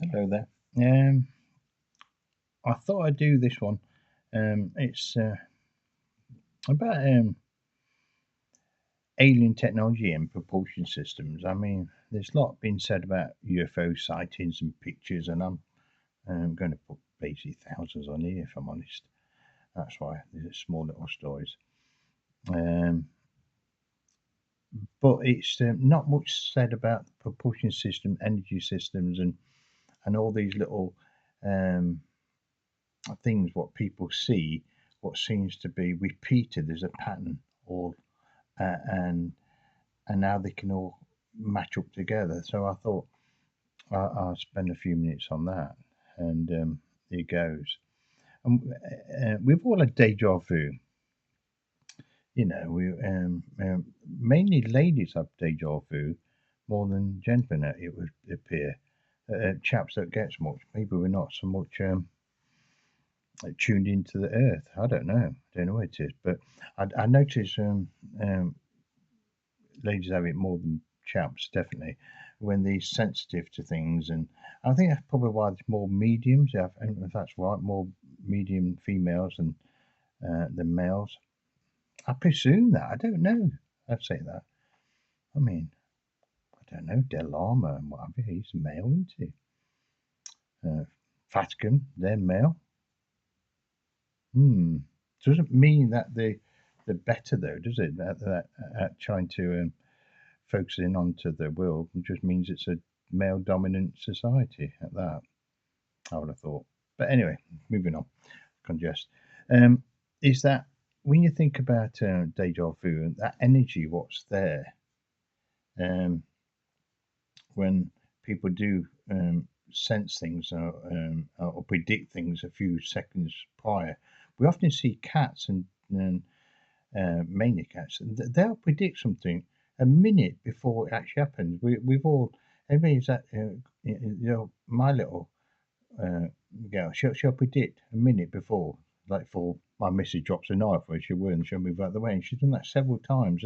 Hello there. Um, I thought I'd do this one. It's about alien technology and propulsion systems. I mean, there's a lot been said about UFO sightings and pictures, and I'm going to put basically thousands on here if I'm honest. That's why there's small little stories. Um, but it's not much said about propulsion system, energy systems, and all these little um, things what people see, what seems to be repeated. There's a pattern, all and now they can all match up together. So I thought I'll spend a few minutes on that, and here goes. We've all had deja vu. You know, mainly ladies have deja vu more than gentlemen. It would appear. Chaps that gets much. Maybe we're not so much tuned into the earth. I don't know. I don't know what it is, but I notice um, ladies have it more than chaps, definitely, when they're sensitive to things. And I think that's probably why there's more mediums. Yeah, I don't know if that's right, more medium females than males. I presume that. I don't know. I'd say that. I mean, I don't know. Del Lama and whatever. He's male, isn't he? Vatican, they're male. Hmm. Doesn't mean that they're better though, does it? At trying to focusing onto the world just means it's a male dominant society at that, I would have thought. But anyway, moving on, congest. Um, is that when you think about deja vu and that energy, what's there, um, when people do sense things or predict things a few seconds prior, we often see cats and mainly cats, and they'll predict something a minute before it actually happens. We've all, everybody's that, my little uh, girl, she'll predict a minute before, like for my missus drops a knife where she will, and she'll move out of the way. And she's done that several times,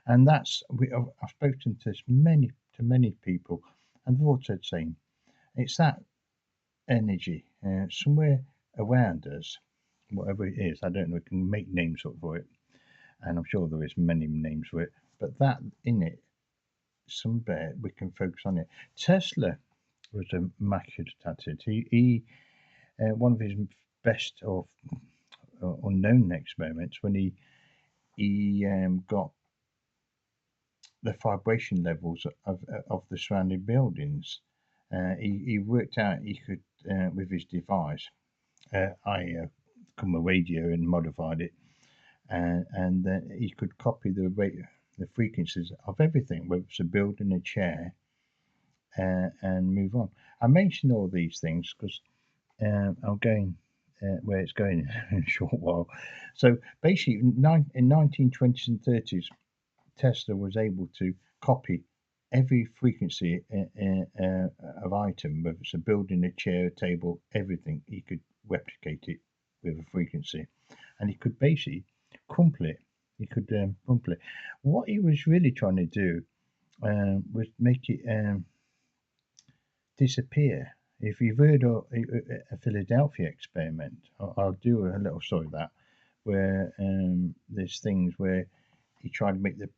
and that's I've spoken to many people, and they've all said the same. It's that energy somewhere around us, whatever it is. I don't know. We can make names up for it, and I'm sure there is many names for it. But that in it, somewhere we can focus on it. Tesla was a master at it. He one of his best or unknown experiments when he got the vibration levels of the surrounding buildings. He worked out he could with his device. I come a radio and modified it, and he could copy the frequencies of everything, whether it's a building, a chair, and move on. I mention all these things because I'm going where it's going in a short while. So basically, in 1920s and 30s, Tesla was able to copy every frequency of item, whether it's a building, a chair, a table, everything. He could replicate it with a frequency, and he could basically crumple it. He could crumple it. What he was really trying to do was make it disappear. If you've heard of a Philadelphia experiment, I'll do a little story of that, where there's things where he tried to make the,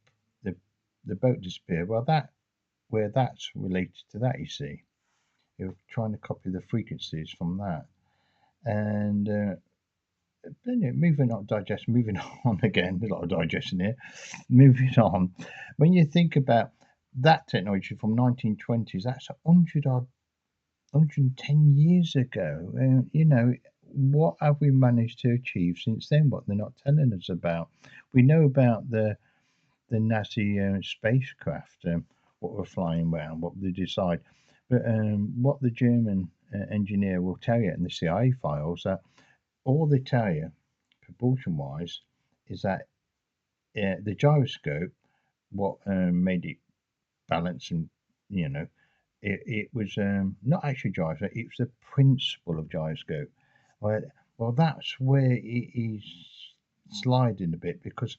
the boat disappear. Well, where that's related to that, you see, you're trying to copy the frequencies from that, and then moving on, moving on again. A lot of digestion here. Moving on, when you think about that technology from 1920s, that's 110 years ago. What have we managed to achieve since then? What they're not telling us about. We know about the Nazi spacecraft, what were flying around, what they decide. But what the German engineer will tell you in the CIA files, that all they tell you, propulsion wise, is that the gyroscope, what made it balance and, you know, it was not actually gyroscope, it was the principle of gyroscope. Well, well that's where he's sliding a bit because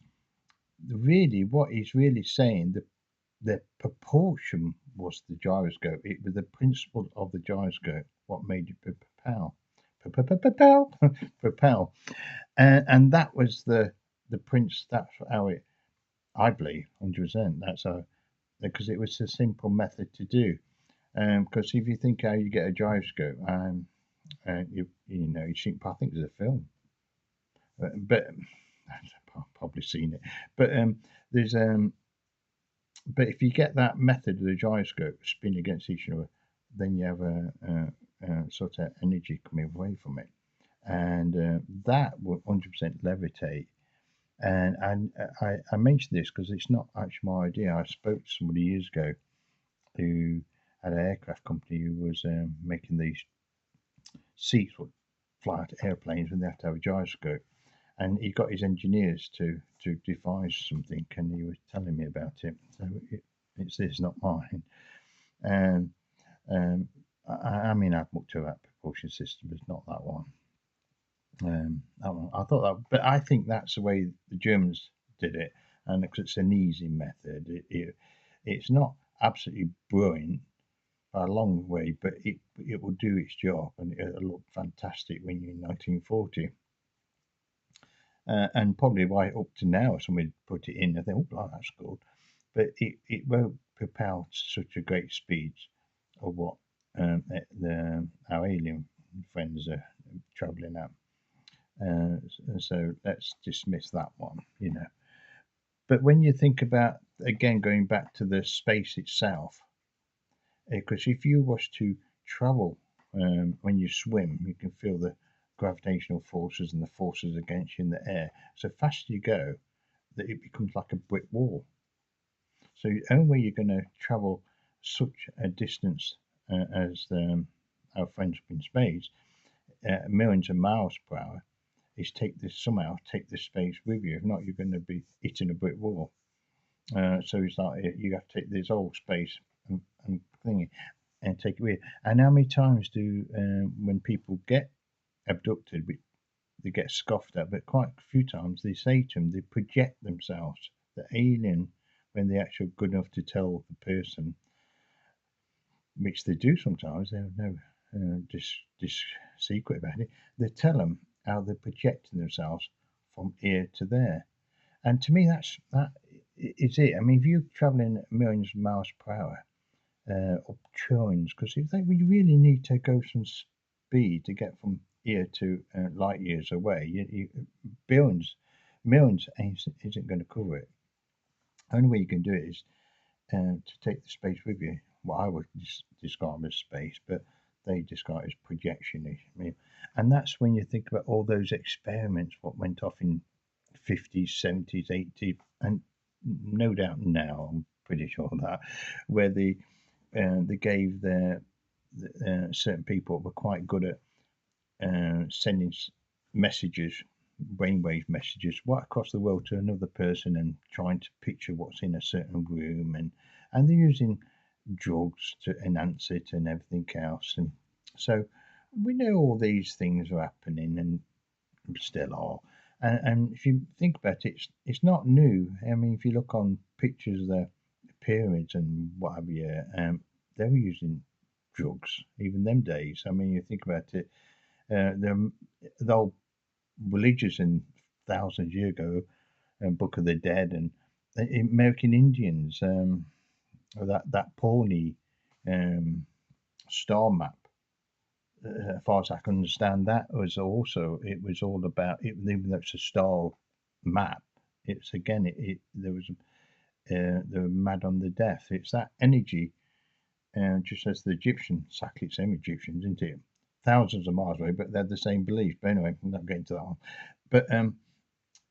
really what he's really saying, the propulsion was the gyroscope. It was the principle of the gyroscope what made it propel, propel, propel, and that was the prince. That's how it. I believe 100%. That's how, because it was a simple method to do. Because if you think how you get a gyroscope, you know, you think, I think there's a film, but I've probably seen it. But there's but if you get that method of the gyroscope spin against each other, then you have a sort of energy coming away from it, and that will 100% levitate. And I mentioned this because it's not actually my idea. I spoke to somebody years ago who had an aircraft company who was making these seats that fly out airplanes when they have to have a gyroscope. And he got his engineers to devise something, and he was telling me about it. So it's this, not mine. And I mean, I've looked at that propulsion system, but it's not that one. That one. I thought that, but I think that's the way the Germans did it, and because it's an easy method, it's not absolutely brilliant by a long way, but it will do its job, and it'll look fantastic when you're in 1940. And probably why up to now, somebody put it in, I think, oh, that's good, but it won't propel to such a great speed of what our alien friends are travelling at. So let's dismiss that one, you know. But when you think about, again, going back to the space itself, because if you was to travel when you swim, you can feel the gravitational forces and the forces against you in the air. So fast you go, that it becomes like a brick wall. So the only way you're going to travel such a distance as our friends up in space, millions of miles per hour, is somehow take this space with you. If not, you're going to be hitting a brick wall. So it's like you have to take this whole space and thingy and take it with. And how many times do when people get abducted, they get scoffed at, but quite a few times they say to them, they project themselves, the alien, when they're actually good enough to tell the person, which they do sometimes, they have no this secret about it, they tell them how they're projecting themselves from here to there. And to me, that is it. I mean, if you're traveling millions of miles per hour, up trillions, because if we really need to go some speed to get from here to light years away, billions, millions isn't going to cover it. Only way you can do it is to take the space with you. What I would describe as space, but they describe it as projection. I mean, and that's when you think about all those experiments what went off in 50s, 70s, 80s, and no doubt now, I'm pretty sure that, where they gave their certain people were quite good at sending messages, brainwave messages, right across the world to another person and trying to picture what's in a certain room, and they're using drugs to enhance it and everything else, and so we know all these things are happening and still are. And if you think about it, it's not new. I mean, if you look on pictures of the pyramids and what have you, they were using drugs even them days. I mean, you think about it, the old religious in thousands of years ago, Book of the Dead, and American Indians, that Pawnee star map. As far as I can understand, that was also it was all about it, even though it's a star map. It's again, there was they were mad on the death. It's that energy, just as the Egyptian, exactly the same Egyptians, isn't it? Thousands of miles away, but they're the same belief. But anyway, I'm not getting to that one. But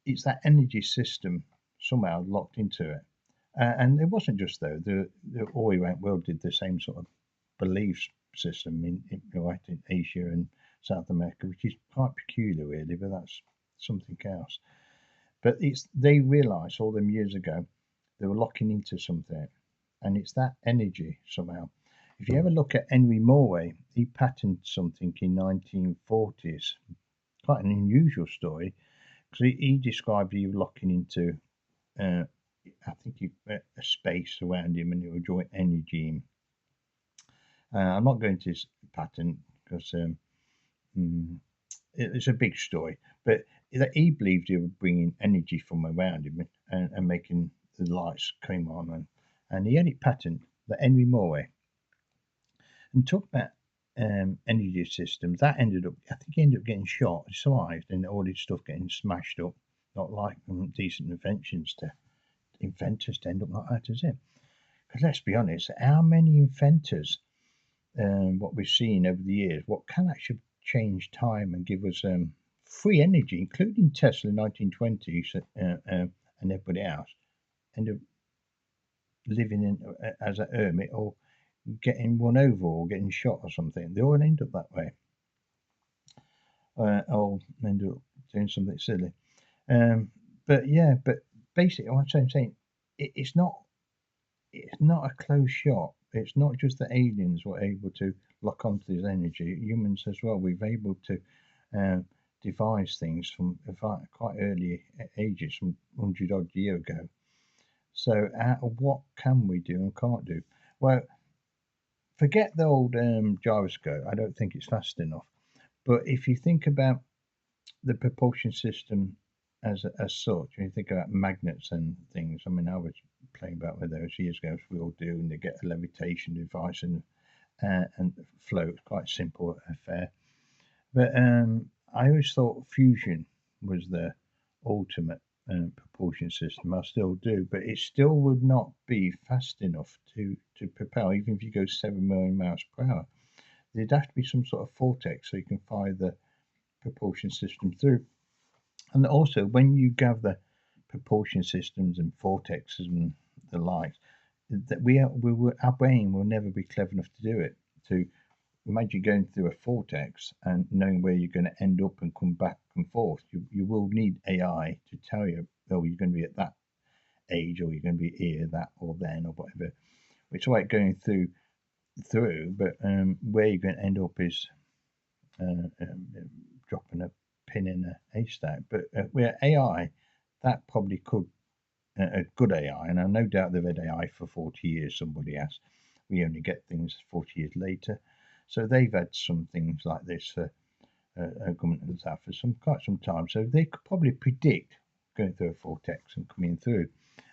it's that energy system somehow locked into it. And it wasn't just though the Orient world did the same sort of belief system right in Asia and South America, which is quite peculiar really, but that's something else. But it's they realised all them years ago they were locking into something, and it's that energy somehow. If you ever look at Henry Morway, he patented something in 1940s, quite an unusual story, because he described he was locking into, I think, a space around him, and it would draw energy in. I'm not going to patent because it's a big story, but that he believed he was bringing energy from around him and making the lights come on, and he had it patent, the Henry Moray. And talk about energy systems, that ended up, I think he ended up getting shot, survived, and all his stuff getting smashed up. Not like decent inventions to inventors to end up like that, is it? Because let's be honest, how many inventors, what we've seen over the years, what can actually change time and give us free energy, including Tesla in 1920s and everybody else, end up living as a hermit or getting run over or getting shot or something. They all end up that way, or end up doing something silly. But yeah, but basically, what I'm saying, it's not a closed shop. It's not just that aliens were able to lock onto this energy. Humans as well. We've able to devise things from quite early ages, from 100 odd year ago. So, what can we do and can't do? Well, forget the old gyroscope. I don't think it's fast enough. But if you think about the propulsion system as such, when you think about magnets and things, I mean, I was playing about with those years ago, as we all do, and they get a levitation device and float. Quite simple affair. But I always thought fusion was the ultimate propulsion system. I still do, but it still would not be fast enough to propel, even if you go 7 million miles per hour. There'd have to be some sort of vortex so you can fire the propulsion system through. And also, when you gather propulsion systems and vortexes and the likes, that our brain will never be clever enough to do it. To imagine going through a vortex and knowing where you're going to end up and come back and forth. You will need AI to tell you, oh, you're going to be at that age, or you're going to be here, that, or then, or whatever. It's like going through, but where you're going to end up is dropping a pin in a haystack. But with AI, that probably could, a good AI, and I no doubt they've had AI for 40 years, somebody has. We only get things 40 years later. So they've had some things like this for government has had for quite some time. So they could probably predict going through a vortex and coming through.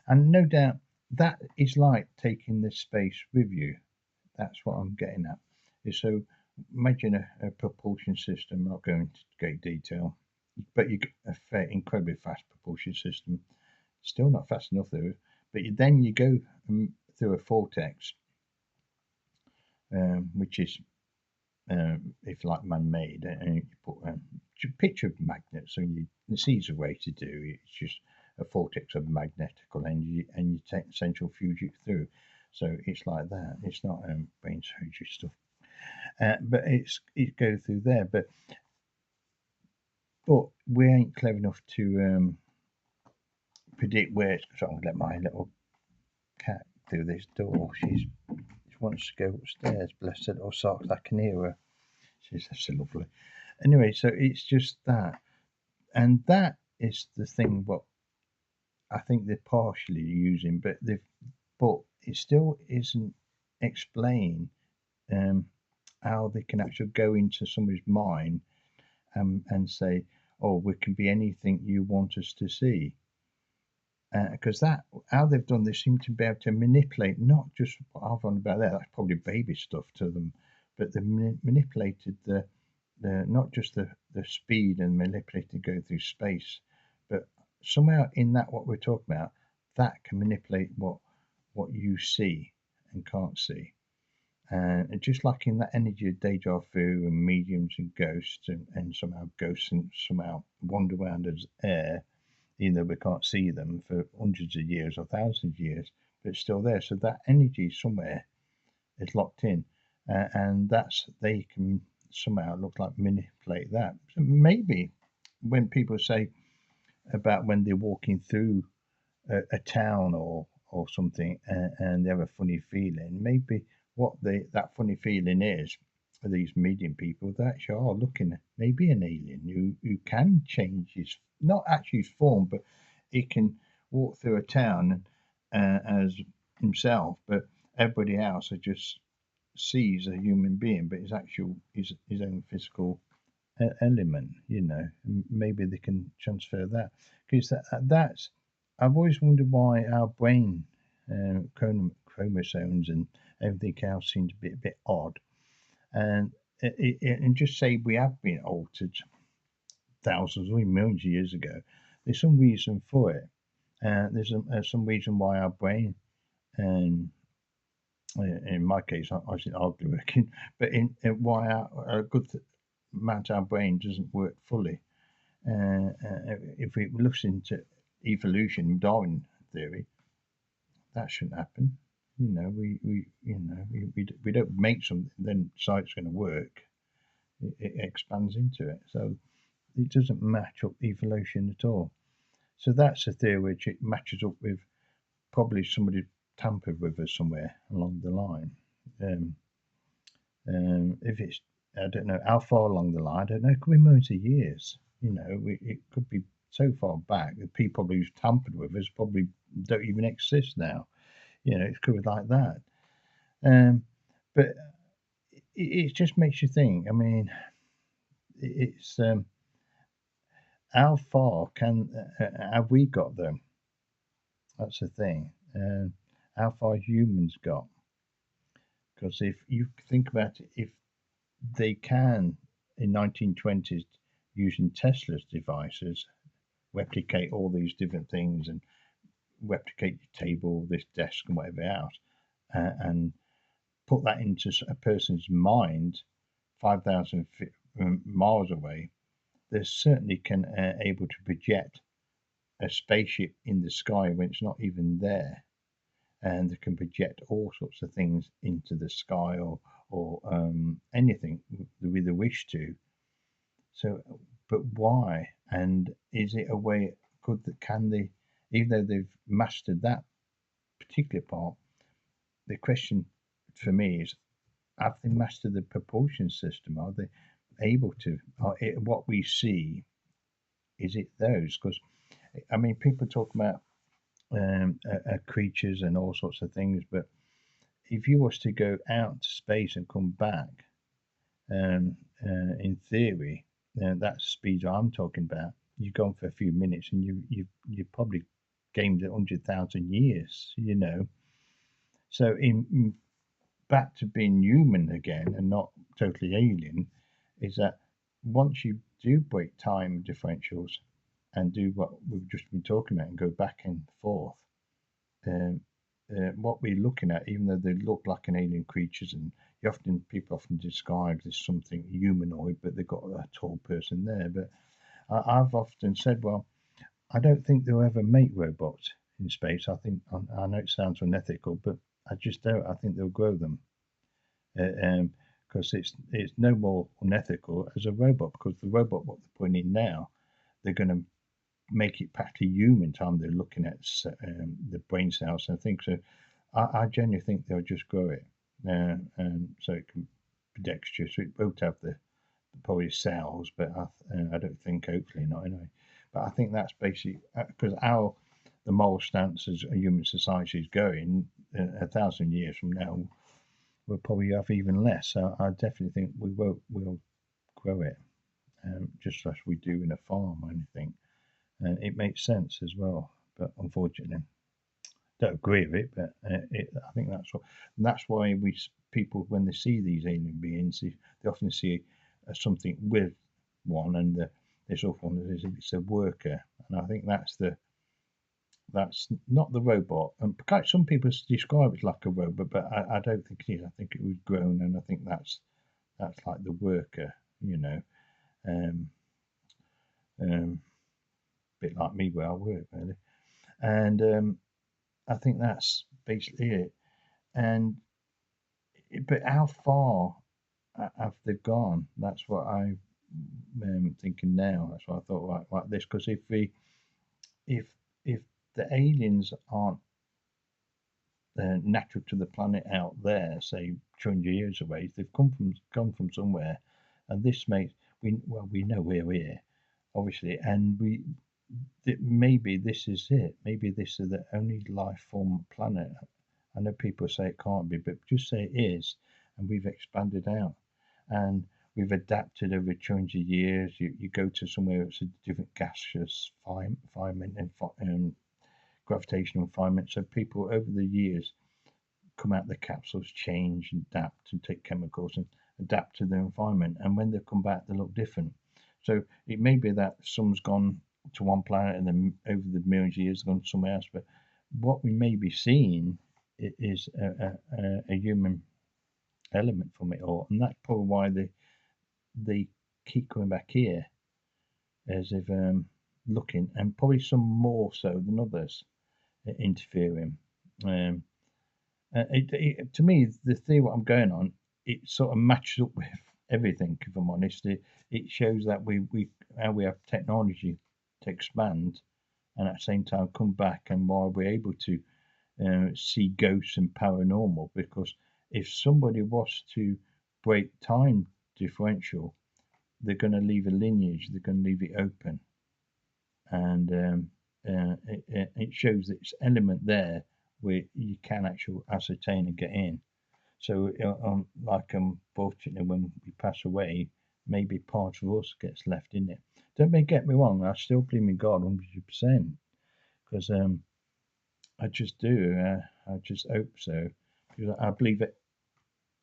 And no doubt that is like taking this space with you. That's what I'm getting at. So imagine a propulsion system, not going into great detail, but you get incredibly fast propulsion system. Still not fast enough though. But then you go through a vortex, which is, if like man-made, and you put a picture of magnets, and it's easy way to do. It's just a vortex of magnetical energy, and you take central fuse it through. So it's like that. It's not brain surgery stuff, but it goes through there. But we ain't clever enough to predict where it's. So I'm gonna let my little cat through this door. She wants to go upstairs. Bless her little socks. I can hear her. She's so lovely. Anyway, so it's just that, and that is the thing. What I think they're partially using, but it still isn't explained how they can actually go into somebody's mind and say, "Oh, we can be anything you want us to see." Because that how they've done, they seem to be able to manipulate not just what I've on about there. That's probably baby stuff to them, but they've manipulated the not just the speed and manipulating go through space, but somehow in that what we're talking about, that can manipulate what you see and can't see. And just like in that energy of deja vu and mediums and ghosts, and somehow ghosts and somehow wander around as air, even though we can't see them for hundreds of years or thousands of years, but it's still there. So that energy somewhere is locked in, and they can somehow look like manipulate that. So maybe when people say about when they're walking through a town or something, and they have a funny feeling, maybe what that funny feeling is for these medium people, they actually are looking at maybe an alien who can change his, not actually his form, but he can walk through a town as himself, but everybody else are just sees a human being, but his own physical element. Maybe they can transfer that, because that's I've always wondered why our brain chromosomes and everything else seem to be a bit odd, and and just say we have been altered thousands or millions of years ago. There's some reason for it. There's some reason why our brain, and in my case, I was hardly working, but why a good amount of our brain doesn't work fully. If we look into evolution, Darwin theory, that shouldn't happen. We don't make something, then decide it's going to work. It expands into it, so it doesn't match up evolution at all. So that's a theory which it matches up with probably somebody tampered with us somewhere along the line. Um, if it's, I don't know how far along the line, I don't know, it could be millions of years. It could be so far back that people who's tampered with us probably don't even exist now. It could be like that. Um, but it just makes you think. I mean, it's how far can have we got them? That's the thing. How far humans got? Because if you think about it, if they can in 1920s using Tesla's devices replicate all these different things and replicate your table, this desk, and whatever else, and put that into a person's mind 5,000 miles away, they certainly can able to project a spaceship in the sky when it's not even there, and they can project all sorts of things into the sky, or anything with a wish to. So, but why? And is it a way? Can they, even though they've mastered that particular part, the question for me is: have they mastered the propulsion system? Are they able to? What we see, is it those? Because I mean, people talk about creatures and all sorts of things, but if you was to go out to space and come back, in theory, that speed I'm talking about, you've gone for a few minutes and you probably gained 100,000 years. So in back to being human again and not totally alien, is that once you do break time differentials and do what we've just been talking about and go back and forth, um, what we're looking at, even though they look like an alien creatures, and people often describe as something humanoid, but they've got a tall person there. But I've often said, well, I don't think they'll ever make robots in space. I know it sounds unethical, but I just don't. I think they'll grow them, because it's no more unethical as a robot, because the robot what they're putting in now, they're going to make it practically human time they're looking at the brain cells and things. So I genuinely think they'll just grow it, so it can be dexterous. So it won't have the probably cells, but I don't think, hopefully not anyway. But I think that's basically because how the moral stance as a human society is going, 1,000 years from now, we'll probably have even less. So I definitely think we'll grow it, just as we do in a farm or anything. And it makes sense as well. But unfortunately, don't agree with it. But I think that's why people, when they see these alien beings, they often see something with one, and this other one is it's a worker, and I think that's not the robot. And some people describe it like a robot, but I don't think it is. I think it was grown, and I think that's like the worker, um, um, bit like me where I work really, and I think that's basically it. And but how far have they gone? That's what I'm thinking now. That's what I thought, like this, because if if the aliens aren't natural to the planet out there, say 200 years away, they've come from somewhere, and this makes we know we're here, obviously, and maybe this is it. Maybe this is the only life form planet. I know people say it can't be, but just say it is, and we've expanded out, and we've adapted over 200 years. You go to somewhere it's a different gaseous environment and gravitational environment. So people over the years come out of the capsules, change and adapt and take chemicals and adapt to their environment. And when they come back, they look different. So it may be that some's gone to one planet and then over the millions of years gone somewhere else. But what we may be seeing is a human element from it all, and that's probably why they keep coming back here as if looking, and probably some more so than others interfering. Um, to me, the theory what I'm going on, it sort of matches up with everything. If I'm honest, it shows that we how we have technology to expand, and at the same time come back, and why we're able to see ghosts and paranormal. Because if somebody was to break time differential, they're going to leave a lineage. They're going to leave it open, and it shows this element there where you can actually ascertain and get in. So, like, unfortunately, when we pass away, maybe part of us gets left in it. Don't get me wrong, I still believe in God 100%, because I just do. I just hope so, because I believe that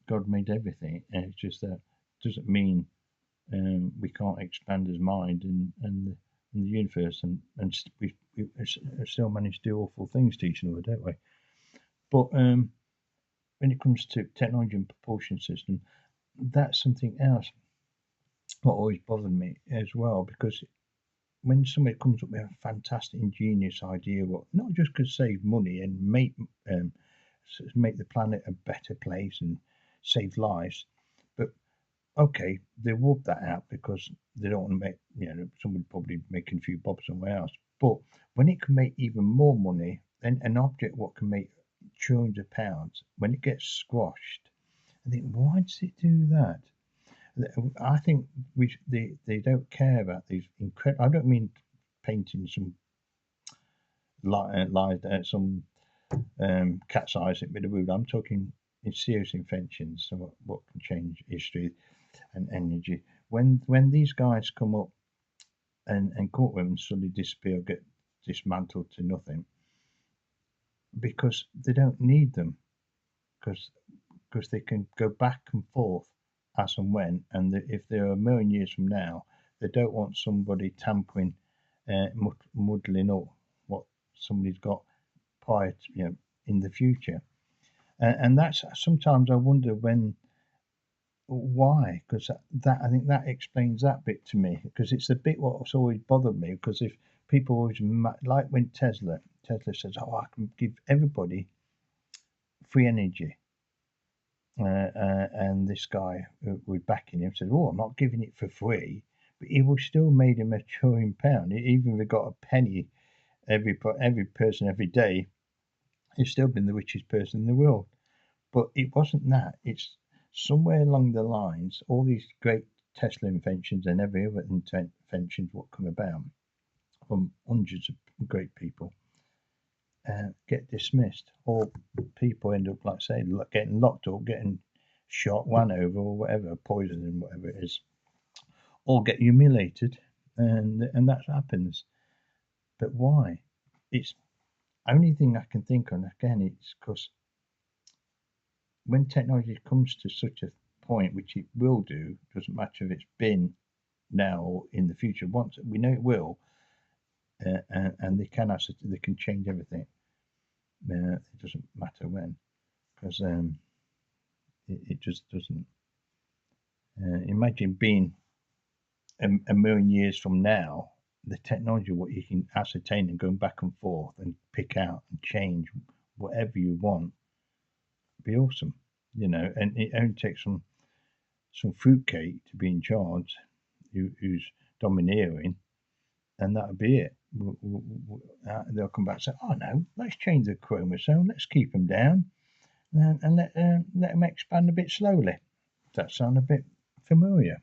God made everything, and it's just that doesn't mean we can't expand His mind and the universe, and we still manage to do awful things to each other, don't we? But when it comes to technology and propulsion system, that's something else what always bothered me as well, because when somebody comes up with a fantastic, ingenious idea, what not just could save money and um, make the planet a better place and save lives, but okay, they whoop that out because they don't want to make, somebody probably making a few bob somewhere else. But when it can make even more money, then an object what can make £200, when it gets squashed, I think, why does it do that? I think they don't care about these incredible. I don't mean painting some some cat's eyes with the wood. I'm talking in serious inventions, so what can change history and energy. When these guys come up and come up with them and suddenly disappear, get dismantled to nothing, because they don't need them, because they can go back and forth as and when, and if they're a million years from now, they don't want somebody tampering, muddling up what somebody's got prior to, in the future. And that's sometimes I wonder why, because I think that explains that bit to me, because it's the bit what's always bothered me, because if people always like when Tesla says, oh, I can give everybody free energy, and this guy who was backing him said, oh, I'm not giving it for free, but he was still made him a trillion pound. Even if they got a penny every person every day, he's still been the richest person in the world. But it wasn't that. It's somewhere along the lines, all these great Tesla inventions and every other inventions what come about from hundreds of great people get dismissed, or people end up, like I say, getting locked up, getting shot, run over, or whatever, poisoning, whatever it is, or get humiliated, and that happens. But why? It's only thing I can think of. Again, it's because when technology comes to such a point, which it will do, doesn't matter if it's been now or in the future. Once we know it will, and they can change everything. It doesn't matter when, because it just doesn't. Imagine being a million years from now, the technology, what you can ascertain and going back and forth and pick out and change whatever you want, be awesome, And it only takes some fruitcake to be in charge, who's domineering, and that'll be it. They'll come back and say, "Oh no, let's change the chromosome. Let's keep them down, and let them expand a bit slowly." Does that sound a bit familiar?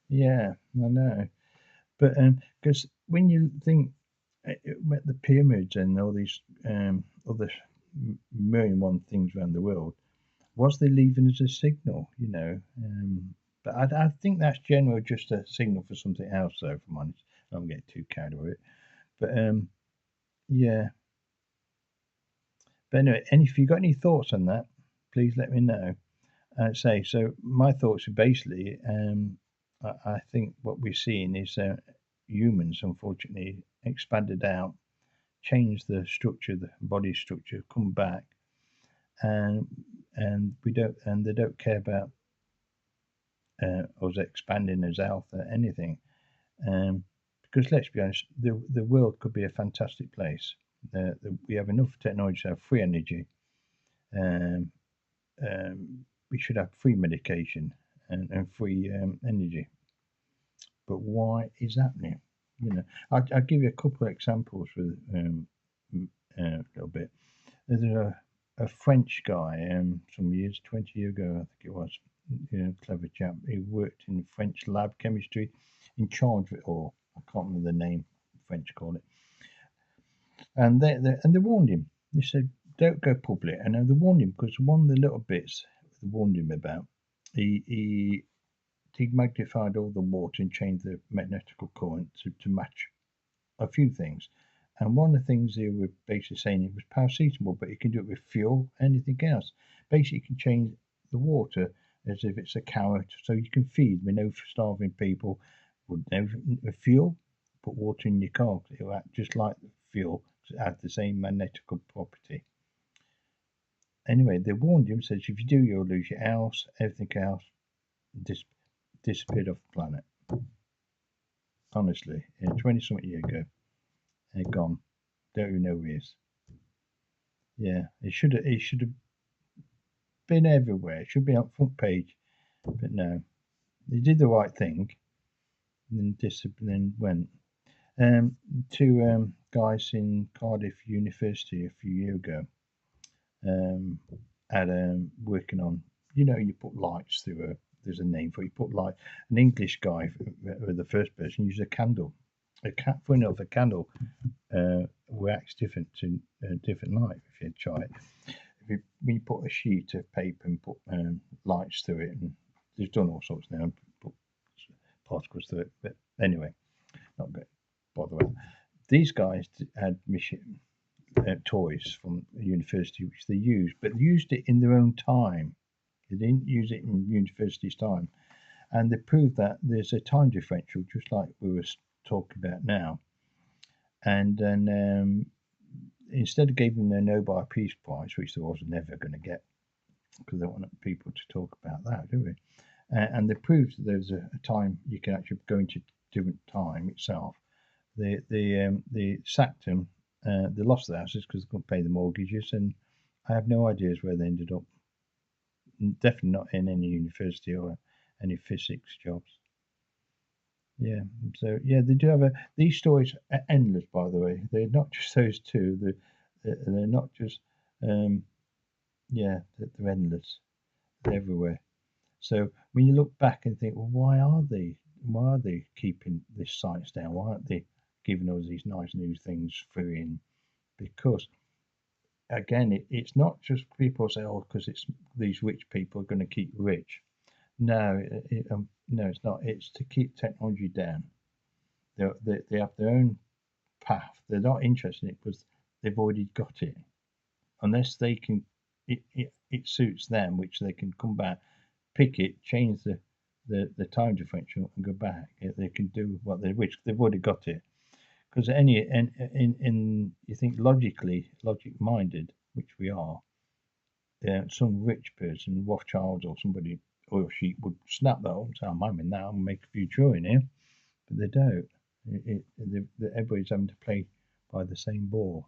Yeah, I know. But because when you think about the pyramids and all these other million one things around the world, Was they leaving as a signal? But I think that's generally just a signal for something else, though. If I'm honest, I don't get too carried away. But yeah. But anyway, and if you got any thoughts on that, please let me know. So my thoughts are basically, I think what we're seeing is humans, unfortunately, expanded out, changed the structure, the body structure, come back, and they don't care about us expanding as health or anything. Um, because let's be honest, the world could be a fantastic place. We have enough technology to have free energy. Um, we should have free medication and free energy. But why is happening? I'll give you a couple of examples with a little bit. There's a French guy, some years, 20 years ago, I think it was, clever chap. He worked in French lab chemistry, in charge of it all. I can't remember the name, French call it. And they warned him. They said, "Don't go public." And they warned him because one of the little bits they warned him about, he demagnified all the water and changed the magnetical current to match a few things. And one of the things they were basically saying it was paracetamol, but you can do it with fuel, anything else. Basically, you can change the water as if it's a carrot, so you can feed. We know for starving people would know fuel, put water in your car, it'll act just like fuel, it has the same magnetical property. Anyway, they warned him, says if you do, you'll lose your house, everything else, disappeared off the planet. Honestly, 20 something years ago, and gone. Don't even know who he is. Yeah, it should have been everywhere. It should be on front page, but no, they did the right thing, and then went. Two guys in Cardiff University a few years ago had working on. You put lights through a. There's a name for it. You put light. An English guy, the first person, used a candle. Funny enough, a candle reacts different to different light. If you try it, when you put a sheet of paper and put lights through it, and they've done all sorts now, put particles through it. But anyway, not good. Bother with. These guys had toys from the university which they used, but they used it in their own time. They didn't use it in university's time, and they proved that there's a time differential, just like we were talking about now. And then instead of giving them the Nobel Peace Prize, which they was never going to get, because they don't want people to talk about that, do we? And they proved that there's a time you can actually go into different time itself. They sacked them. They lost their houses because they couldn't pay the mortgages, and I have no ideas where they ended up. Definitely not in any university or any physics jobs. Yeah, so yeah, they do have these stories are endless, by the way. They're not just those two. They're not just yeah, they're endless. They're everywhere. So when you look back and think, well, why are they keeping this science down? Why aren't they giving us these nice new things free in? Because again, it's not just people say, oh, because it's these rich people are going to keep rich. No, no, it's not. It's to keep technology down. They have their own path. They're not interested in it because they've already got it. Unless they can, it suits them, which they can come back, pick it, change the time differential, and go back. They can do what they wish. They've already got it. Because in you think logically, logic minded, which we are, some rich person, Rothschild or somebody, oil sheep would snap that up and say, I'm in that, I'll make a few trillion here. But they don't. Everybody's having to play by the same ball.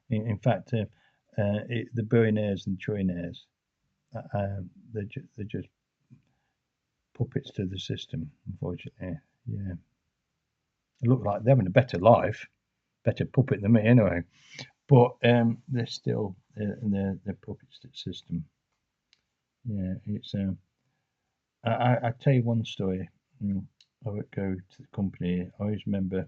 In fact, the billionaires and trillionaires, they're just puppets to the system, unfortunately. Yeah. They look like they're having a better life, better puppet than me anyway. But they're still they're puppets to the system. Yeah, it's I tell you one story. I would go to the company. I always remember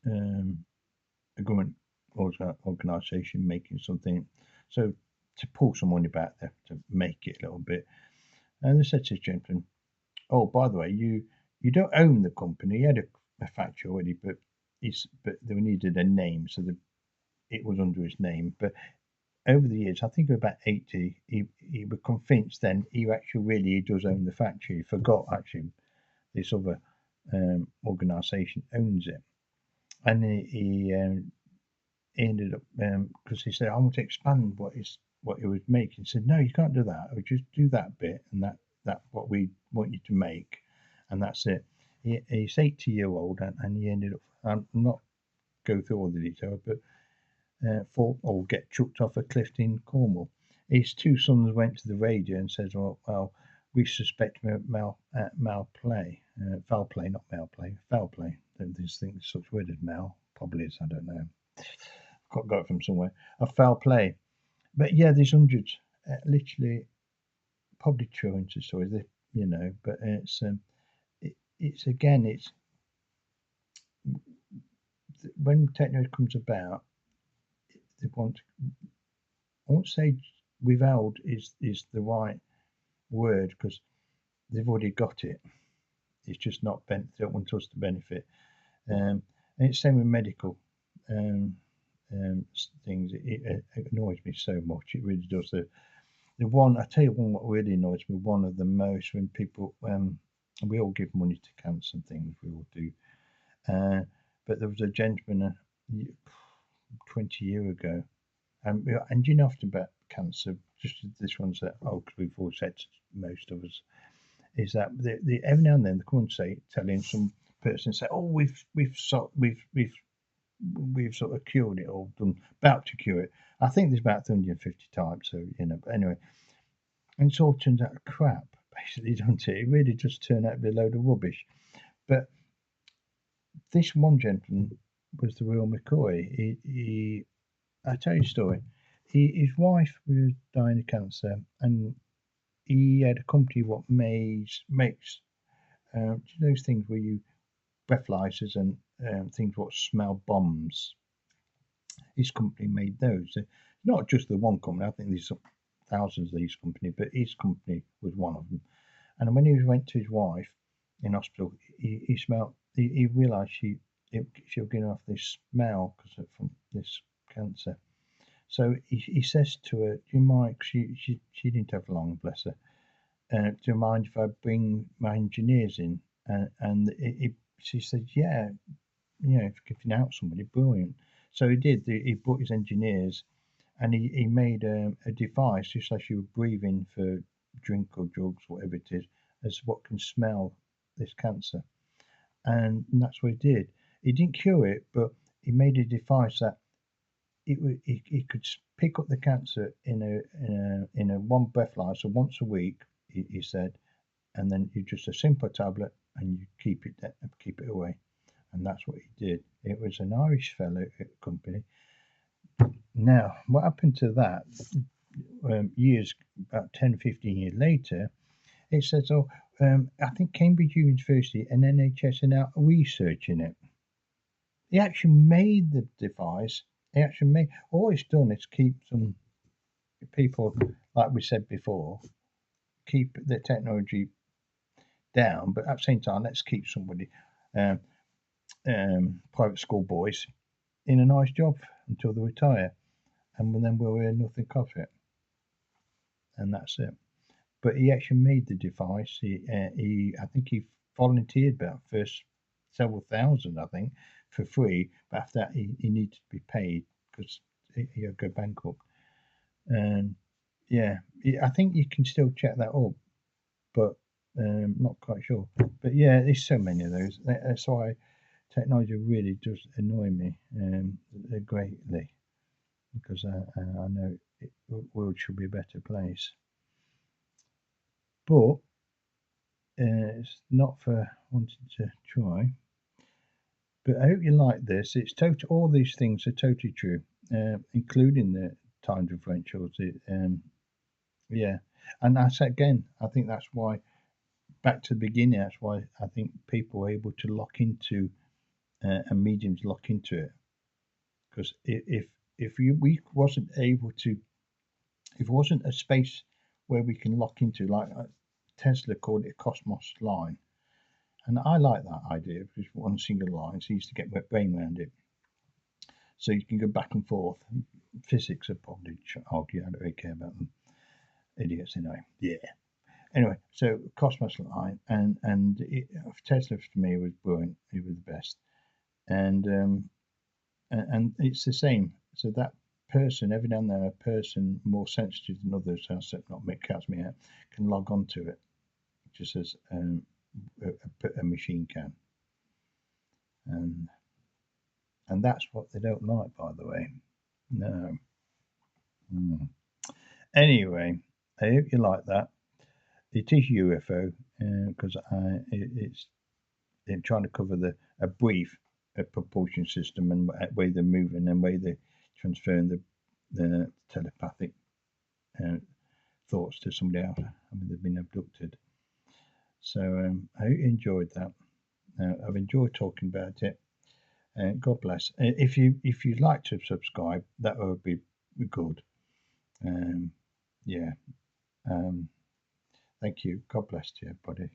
a government organisation making something. So to pull some money back there to make it a little bit. And they said to the gentleman, "Oh, by the way, you don't own the company. He had a factory already, but they needed a name, so it was under his name. But over the years, I think about 80, he was convinced then he actually really does own the factory. He forgot actually this other organisation owns it, and he ended up because he said, "I want to expand what he was making." He said, "No, you can't do that. I would just do that bit, and that what we want you to make, and that's it." He's 80-year-old, and he ended up. I'm not go through all the details, but fall or get chucked off a cliff in Cornwall. His two sons went to the radio and said, "Well, we suspect foul play, not mal play, foul play. There's things such word as mal, probably is, I don't know. Got it from somewhere. A foul play, but yeah, there's hundreds, literally, probably true into stories, but it's again, it's when technology comes about, they want. I won't say withheld is the right word because they've already got it. It's just not they don't want us to benefit. And it's same with medical um, things. It annoys me so much. It really does. The one I tell you one what really annoys me. One of the most when people we all give money to cancer and things. We all do. But there was a gentleman 20 years ago, and you know often about cancer. Just this one's that because we've all said most of us is that every now and then they come and say telling some person say, "Oh, we've sort of cured it or done about to cure it." I think there's about 350 types, so But anyway, and it all turns out crap, basically, doesn't it? It really just turned out to be a load of rubbish. But this one gentleman was the real McCoy. I tell you a story. His wife was dying of cancer, and he had a company what makes those things where you breathalyzers and things what smell bombs. His company made those. Not just the one company. I think there's thousands of these companies, but his company was one of them. And when he went to his wife in hospital, he smelled. He realised she was getting off this smell because from this cancer. So he says to her, "Do you mind?" She didn't have long, bless her. Do you mind if I bring my engineers in? She said, "Yeah, if giving out somebody, brilliant." So he did. He brought his engineers, and he made a device just like you would breathe in for drink or drugs, whatever it is, as what can smell this cancer. And that's what he did. He didn't cure it, but he made a device that it could pick up the cancer in a one breathalyzer once a week. He said, and then you just a simple tablet and you keep it away. And that's what he did. It was an Irish fellow company. Now, what happened to that years, about 10, 15 years later, it says, I think Cambridge University and NHS are now researching it. He actually made the device. All it's done is keep some people, like we said before, keep the technology down, but at the same time, let's keep somebody, um, private school boys, in a nice job until they retire, and then we'll earn nothing off it, and that's it. But he actually made the device. I think he volunteered about first several thousand, I think, for free. But after that, he needed to be paid because he had go bankrupt. And yeah, I think you can still check that up, but not quite sure. But yeah, there's so many of those. That's why technology really does annoy me greatly because I know the world should be a better place. But it's not for wanting to try. But I hope you like this. It's total. All these things are totally true, including the time differentials. Yeah, and I said again, I think that's why. Back to the beginning, that's why I think people are able to lock into and mediums lock into it. Because if we wasn't able to If it wasn't a space where we can lock into, like Tesla called it a Cosmos line, and I like that idea because one single line, so you used to get my brain around it, so you can go back and forth. Physics are probably argue. I don't really care about them. Idiots anyway. Yeah. Anyway, so Cosmos line and Tesla for me was brilliant. It was the best, and it's the same. So that person, every now and then, a person more sensitive than others, not make counts me out, can log on to it, just as a machine can, and and that's what they don't like, by the way. No. Mm. Anyway, I hope you like that. It is UFO because it's they're trying to cover a brief propulsion system and way they're moving and way they're transferring the telepathic uh, thoughts to somebody else. I mean, they've been abducted. So I hope you enjoyed that. I've enjoyed talking about it. God bless. If you'd like to subscribe, that would be good. Yeah. Um, thank you. God bless you, everybody.